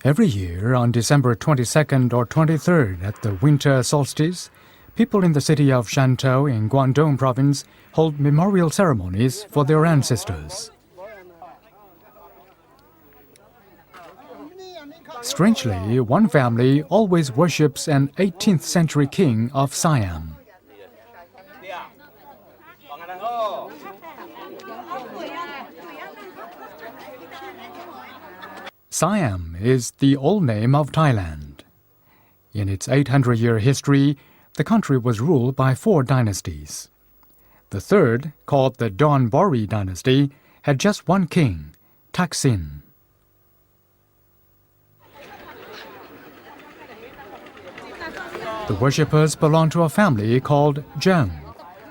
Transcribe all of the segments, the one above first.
Every year on December 22nd or 23rd at the winter solstice, people in the city of Shantou in Guangdong province hold memorial ceremonies for their ancestors. Strangely, one family always worships an 18th century king of Siam. Siam is the old name of Thailand. In its 800-year history, the country was ruled by 4 dynasties. The third, called the Donbori dynasty, had just one king, Taksin. The worshippers belong to a family called Zheng,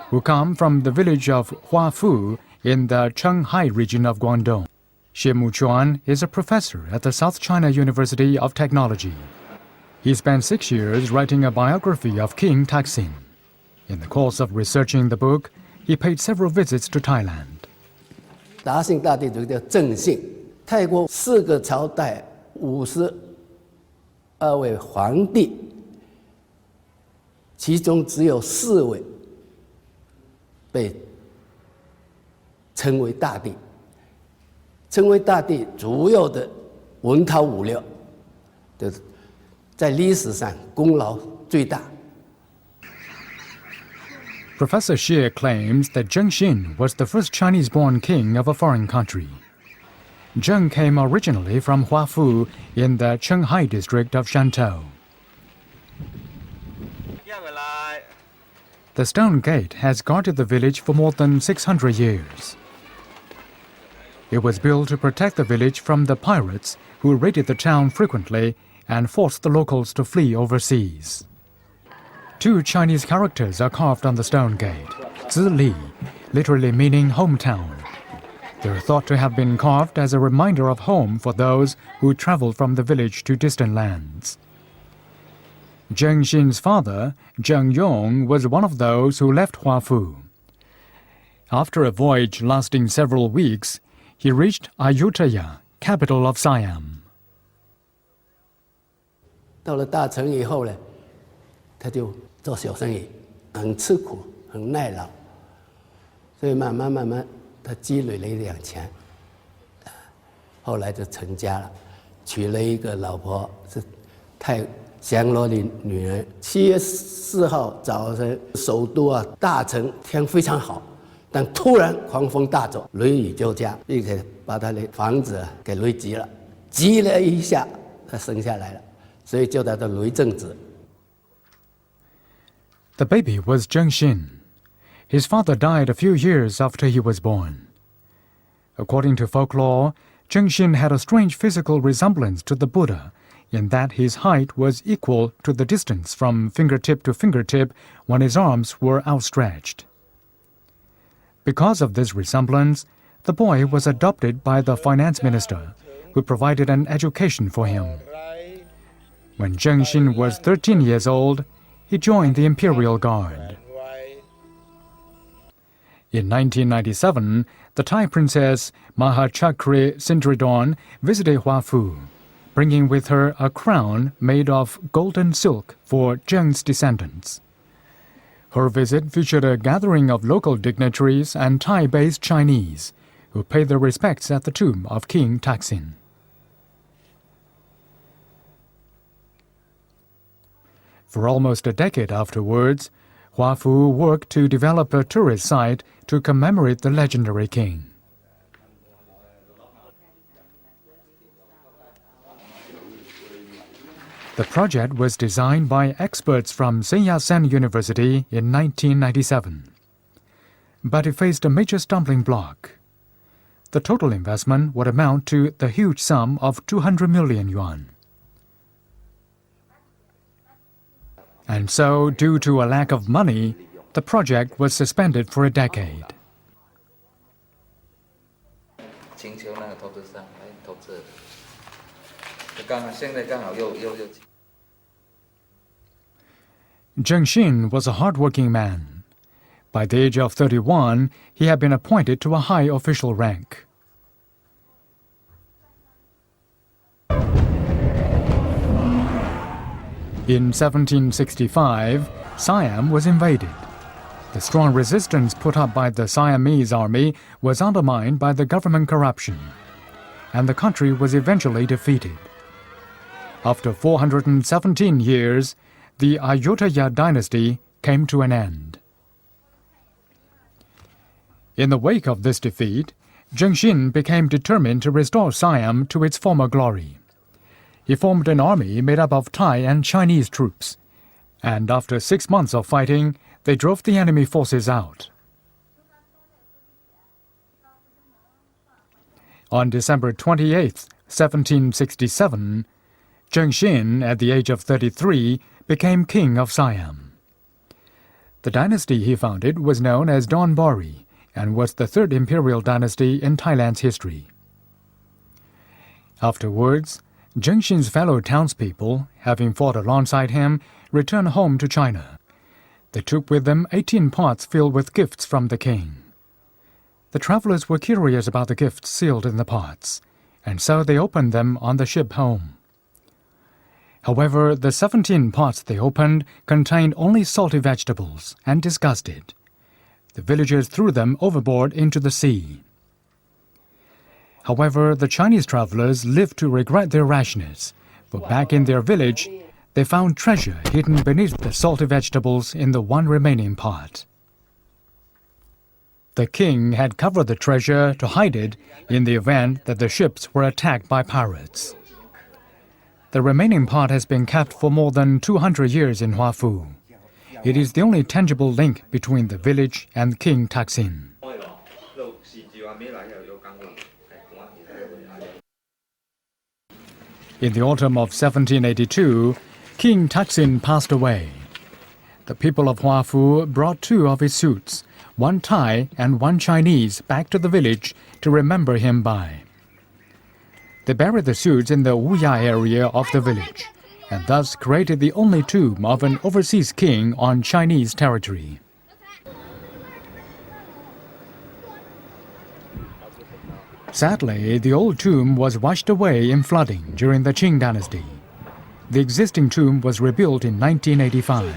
who come from the village of Huafu in the Qinghai region of Guangdong. Xie Muchuan is a professor at the South China University of Technology. He spent 6 years writing a biography of King Taksin. In the course of researching the book, he paid several visits to Thailand. 达信大帝就叫正信，泰国4个朝代52位皇帝，其中只有4位被称为大帝。称为大帝主要的文韬武略，就是在历史上功劳最大。Professor Xie claims that Zheng Xin was the first Chinese-born king of a foreign country. Zheng came originally from Huafu in the Qinghai district of Shantou. The stone gate has guarded the village for more than 600 years. It was built to protect the village from the pirates who raided the town frequently and forced the locals to flee overseas. 2 Chinese characters are carved on the stone gate, Zi Li, literally meaning hometown. They're thought to have been carved as a reminder of home for those who traveled from the village to distant lands. Zheng Xin's father, Zheng Yong, was one of those who left Huafu. After a voyage lasting several weeks, he reached Ayutthaya, capital of Siam. 到了大城以后呢，他就做小生意，很吃苦，很耐劳，所以慢慢，他积累了一点钱，后来就成家了，娶了一个老婆，是太降罗的女人。7月4号早晨，首都大城天非常好。但突然狂风大作，雷雨交加，并且把他的房子给雷击了，击了一下，他生下来了，所以叫他的雷震子。The baby was Zheng Xin. His father died a few years after he was born. According to folklore, Zheng Xin had a strange physical resemblance to the Buddha in that his height was equal to the distance from fingertip to fingertip when his arms were outstretched. Because of this resemblance, the boy was adopted by the finance minister, who provided an education for him. When Zheng Xin was 13 years old, he joined the Imperial Guard. In 1997, the Thai princess Mahachakri Sindridorn visited Huafu, bringing with her a crown made of golden silk for Zheng's descendants. Her visit featured a gathering of local dignitaries and Thai-based Chinese who paid their respects at the tomb of King Taksin. For almost a decade afterwards, Huafu worked to develop a tourist site to commemorate the legendary king. The project was designed by experts from Sun Yat-sen University in 1997. But it faced a major stumbling block. The total investment would amount to the huge sum of 200 million yuan. And so, due to a lack of money, the project was suspended for a decade. Zheng Xin was a hard-working man. By the age of 31, he had been appointed to a high official rank. In 1765, Siam was invaded. The strong resistance put up by the Siamese army was undermined by the government corruption, and the country was eventually defeated. After 417 years, the Ayutthaya dynasty came to an end. In the wake of this defeat, Zhengxin became determined to restore Siam to its former glory. He formed an army made up of Thai and Chinese troops, and after 6 months of fighting, they drove the enemy forces out. On December 28, 1767, Zhengxin, at the age of 33, became king of Siam. The dynasty he founded was known as Donbori and was the third imperial dynasty in Thailand's history. Afterwards, Zhengxin's fellow townspeople, having fought alongside him, returned home to China. They took with them 18 pots filled with gifts from the king. The travelers were curious about the gifts sealed in the pots, and so they opened them on the ship home. However, the 17 pots they opened contained only salty vegetables and disgusted. The villagers threw them overboard into the sea. However, the Chinese travelers lived to regret their rashness, for back in their village, they found treasure hidden beneath the salty vegetables in the one remaining pot. The king had covered the treasure to hide it in the event that the ships were attacked by pirates. The remaining pot has been kept for more than 200 years in Huafu. It is the only tangible link between the village and King Taksin. In the autumn of 1782, King Taksin passed away. The people of Huafu brought 2 of his suits, one Thai and one Chinese, back to the village to remember him by. They buried the suits in the Wuya area of the village, and thus created the only tomb of an overseas king on Chinese territory. Sadly, the old tomb was washed away in flooding during the Qing dynasty. The existing tomb was rebuilt in 1985.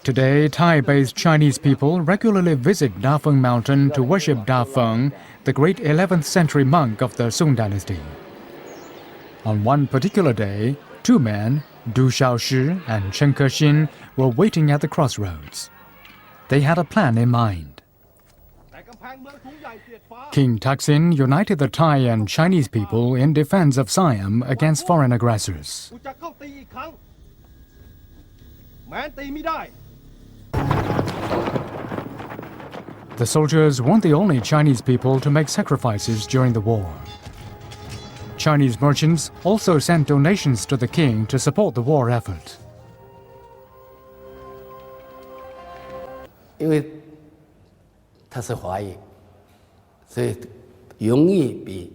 Today, Thai-based Chinese people regularly visit Da Feng Mountain to worship Da Feng, the great 11th century monk of the Song dynasty. On one particular day, 2 men, Du Xiaoshi and Chen Kexin, were waiting at the crossroads. They had a plan in mind. King Taksin united the Thai and Chinese people in defense of Siam against foreign aggressors. The soldiers weren't the only Chinese people to make sacrifices during the war. Chinese merchants also sent donations to the king to support the war effort. 因为他是华裔，所以容易比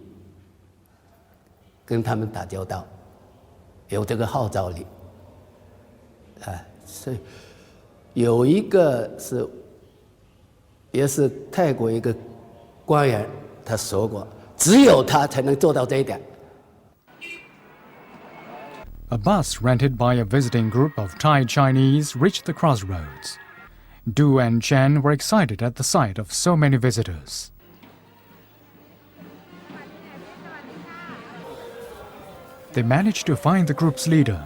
跟他们打交道，有这个号召力。所以有一个是，也是泰国一个官员，他说过，只有他才能做到这一点。A bus rented by a visiting group of Thai Chinese reached the crossroads. Du and Chen were excited at the sight of so many visitors. They managed to find the group's leader.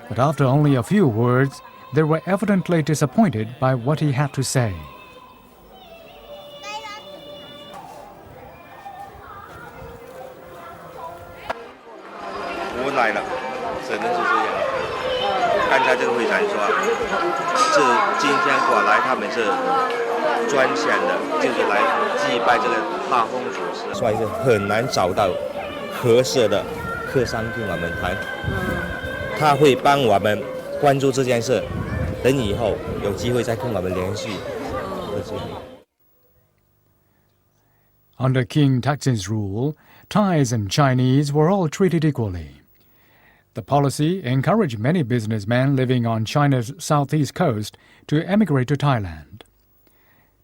But after only a few words, they were evidently disappointed by what he had to say. Under King Taksin's rule, Thais and Chinese were all treated equally. The policy encouraged many businessmen living on China's southeast coast to emigrate to Thailand.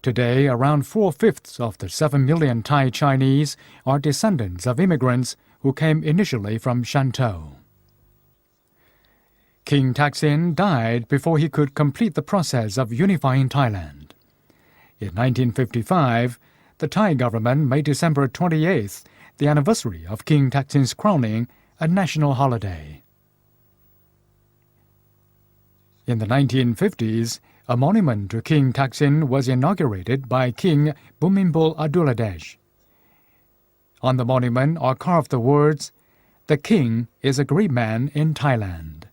Today, around 4/5 of the 7 million Thai Chinese are descendants of immigrants who came initially from Shantou. King Taksin died before he could complete the process of unifying Thailand. In 1955, the Thai government made December 28th the anniversary of King Taksin's crowning a national holiday. In the 1950s, a monument to King Taksin was inaugurated by King Bhumibol Adulyadej. On the monument are carved the words, "The King is a great man in Thailand."